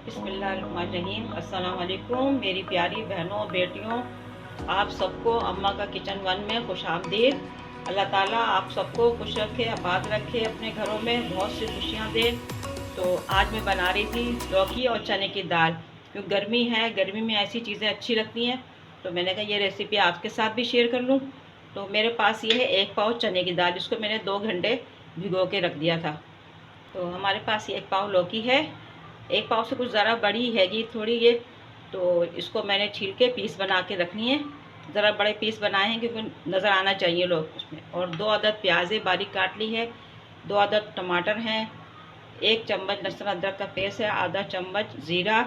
बिस्मिल्लाहिर्रहमानिर्रहीम। अस्सलाम वालेकुम मेरी प्यारी बहनों और बेटियों, आप सबको अम्मा का किचन वन में खुश आमदीद। अल्लाह ताला आप सबको खुश रखे, आबाद रखे, अपने घरों में बहुत सी खुशियाँ दे। तो आज मैं बना रही थी लौकी और चने की दाल, क्योंकि गर्मी है, गर्मी में ऐसी चीज़ें अच्छी लगती हैं। तो मैंने कहा ये रेसिपी आपके साथ भी शेयर कर लूँ। तो मेरे पास ये है 1 पाव चने की दाल, इसको मैंने 2 घंटे भिगो के रख दिया था। तो हमारे पास ये 1 पाव लौकी है, 1 पाव से कुछ ज़रा बड़ी हैगी थोड़ी ये। तो इसको मैंने छील के पीस बना के रखनी है। ज़रा बड़े पीस बनाए हैं क्योंकि नज़र आना चाहिए लोग उसमें। और 2 अदद प्याज़े बारीक काट ली है, 2 अदद टमाटर हैं, 1 चम्मच लहसुन अदरक का पेस्ट है, आधा चम्मच ज़ीरा,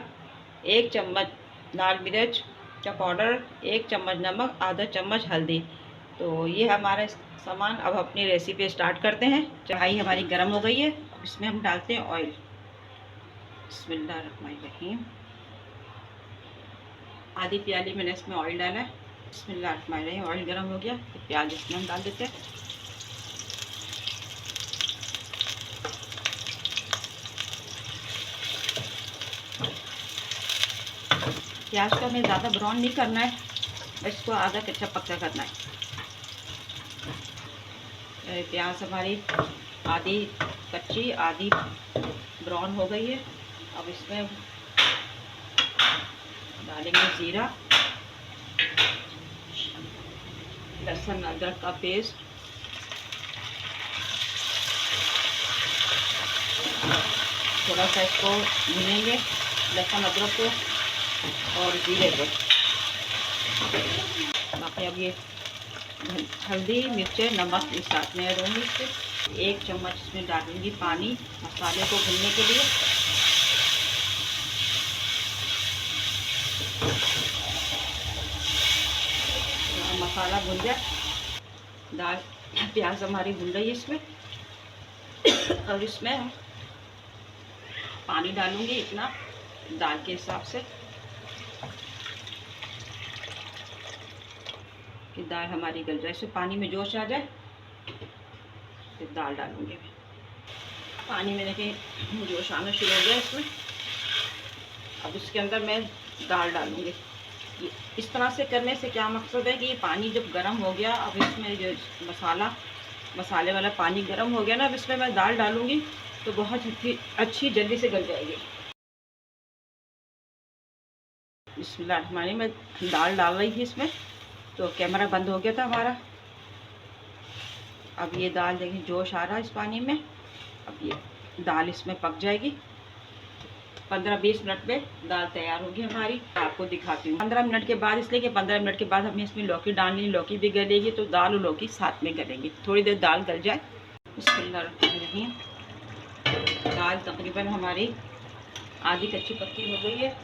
1 चम्मच लाल मिर्च का पाउडर, 1 चम्मच नमक, आधा चम्मच हल्दी। तो ये हमारा सामान। अब अपनी रेसिपी स्टार्ट करते हैं। कढ़ाई हमारी गर्म हो गई है, अब इसमें हम डालते हैं ऑयल। बिस्मिल्लाहिर्रहमानिर्रहीम। आधी प्याली मैंने इसमें ऑयल डाला है। बिस्मिल्लाहिर्रहमानिर्रहीम। ऑयल गर्म हो गया तो प्याज इसमें हम डाल देते हैं। प्याज को हमें ज़्यादा ब्राउन नहीं करना है, इसको आधा कच्चा पक्का करना है। प्याज हमारी आधी कच्ची आधी ब्राउन हो गई है। अब इसमें डालेंगे ज़ीरा, लहसुन अदरक का पेस्ट, थोड़ा सा इसको भूनेंगे लहसुन अदरक को और जीरे को। बाकी अब ये हल्दी मिर्चें नमक इस साथ में ऐड होंगे। इससे 1 चम्मच इसमें डालूंगी पानी मसाले को भूनने के लिए। मसाला भुन जाए, दाल प्याज हमारी भुन रही है इसमें। और इसमें हम पानी डालूंगी इतना दाल के हिसाब से कि दाल हमारी गल जाए। इसमें पानी में जोश आ जाए फिर दाल डालूंगी मैं। पानी में देखिए जोश आना शुरू हो गया इसमें। अब इसके अंदर मैं दाल डालूंगी। इस तरह से करने से क्या मकसद है कि ये पानी जब गर्म हो गया, अब इसमें जो मसाले वाला पानी गर्म हो गया ना, अब इसमें मैं दाल डालूंगी तो बहुत अच्छी जल्दी से गल जाएगी। बिस्मिल्लाहिर्रहमानिर्रहीम। मैं दाल डाल रही थी इसमें तो कैमरा बंद हो गया था हमारा। अब ये दाल देखिए जोश आ रहा है इस पानी में। अब ये दाल इसमें पक जाएगी। 15-20 मिनट में दाल तैयार होगी हमारी। आपको दिखाती हूँ 15 मिनट के बाद, इसलिए कि 15 मिनट के बाद हमें इसमें लौकी डालनी, लौकी भी गलेगी तो दाल और लौकी साथ में गलेंगी। थोड़ी देर दाल गल जाए। बिस्मिल्लाहिर्रहमानिर्रहीम। दाल तकरीबन हमारी आधी कच्ची पक्की हो गई है।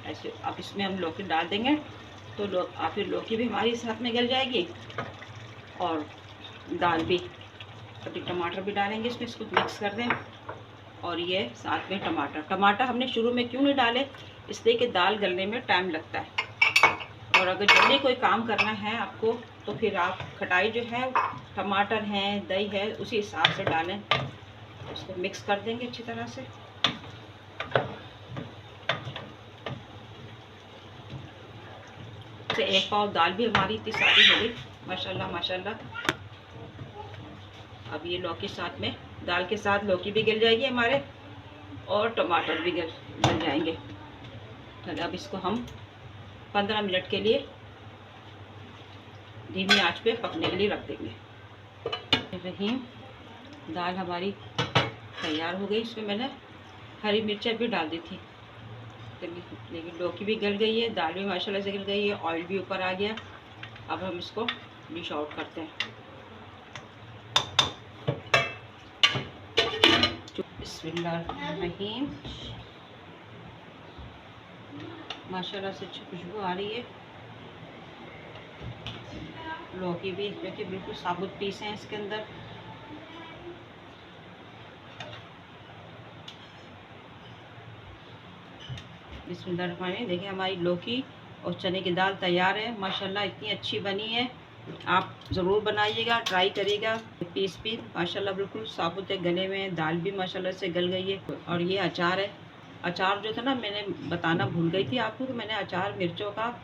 ऐसे अब इसमें हम लौकी डाल देंगे तो फिर लौकी भी हमारी साथ में गल जाएगी और दाल भी। कटी टमाटर भी डालेंगे इसमें, इसको मिक्स कर दें। और ये साथ में टमाटर हमने शुरू में क्यों नहीं डाले, इसलिए कि दाल गलने में टाइम लगता है। और अगर जल्दी कोई काम करना है आपको तो फिर आप खटाई जो है, टमाटर हैं, दही है, उसी हिसाब से डालें। इसको मिक्स कर देंगे अच्छी तरह से। से 1 पाव दाल भी हमारी इतनी सारी हो गई, माशाल्लाह माशाल्लाह। अब ये लौकी साथ में, दाल के साथ लौकी भी गल जाएगी हमारे और टमाटर भी गल जाएंगे। तो अब इसको हम 15 मिनट के लिए धीमी आंच पे पकने के लिए रख देंगे। रहीम, दाल हमारी तैयार हो गई। इसमें मैंने हरी मिर्चें भी डाल दी थी, लेकिन लौकी भी गल गई है, दाल भी माशाल्लाह से गल गई है, ऑयल भी ऊपर आ गया। अब हम इसको डिश आउट करते हैं। बिस्मिल्लाहिर्रहमानिर्रहीम। माशाल्लाह से अच्छी खुशबू आ रही है। लौकी भी देखिए बिल्कुल साबुत पीस हैं इसके अंदर। बिस्मिल्लाहिर्रहमानिर्रहीम। देखिए हमारी लौकी और चने की दाल तैयार है, माशाल्लाह इतनी अच्छी बनी है। आप ज़रूर बनाइएगा, ट्राई करिएगा। पीस भी माशाल्लाह बिल्कुल साबुत है, गले में दाल भी माशाल्लाह से गल गई है। और ये अचार है। अचार जो था ना, मैंने बताना भूल गई थी आपको कि मैंने अचार मिर्चों का,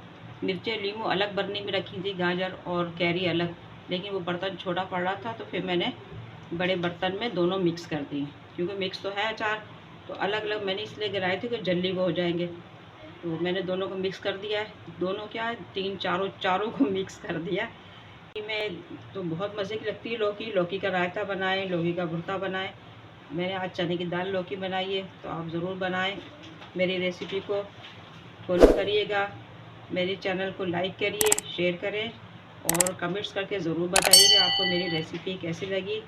मिर्चें लीमू अलग बरनी में रखी थी, गाजर और कैरी अलग, लेकिन वो बर्तन छोटा पड़ रहा था तो फिर मैंने बड़े बर्तन में दोनों मिक्स कर दिए, क्योंकि मिक्स तो है अचार, तो अलग अलग मैंने इसलिए गिराए थे कि जल्दी वो हो जाएंगे। तो मैंने दोनों को मिक्स कर दिया है। दोनों क्या है, तीन चारों चारों को मिक्स कर दिया। मैं तो बहुत मज़े की लगती है लौकी। लौकी का रायता बनाएं, लौकी का भुर्ता बनाएं। मैंने आज चने की दाल लौकी बनाई है, तो आप ज़रूर बनाएं। मेरी रेसिपी को फॉलो करिएगा, मेरे चैनल को लाइक करिए, शेयर करें और कमेंट्स करके ज़रूर बताइएगा आपको मेरी रेसिपी कैसी लगी।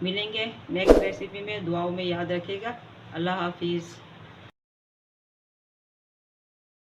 मिलेंगे नेक्स्ट रेसिपी में, दुआओं में याद रखिएगा। अल्लाह हाफिज़।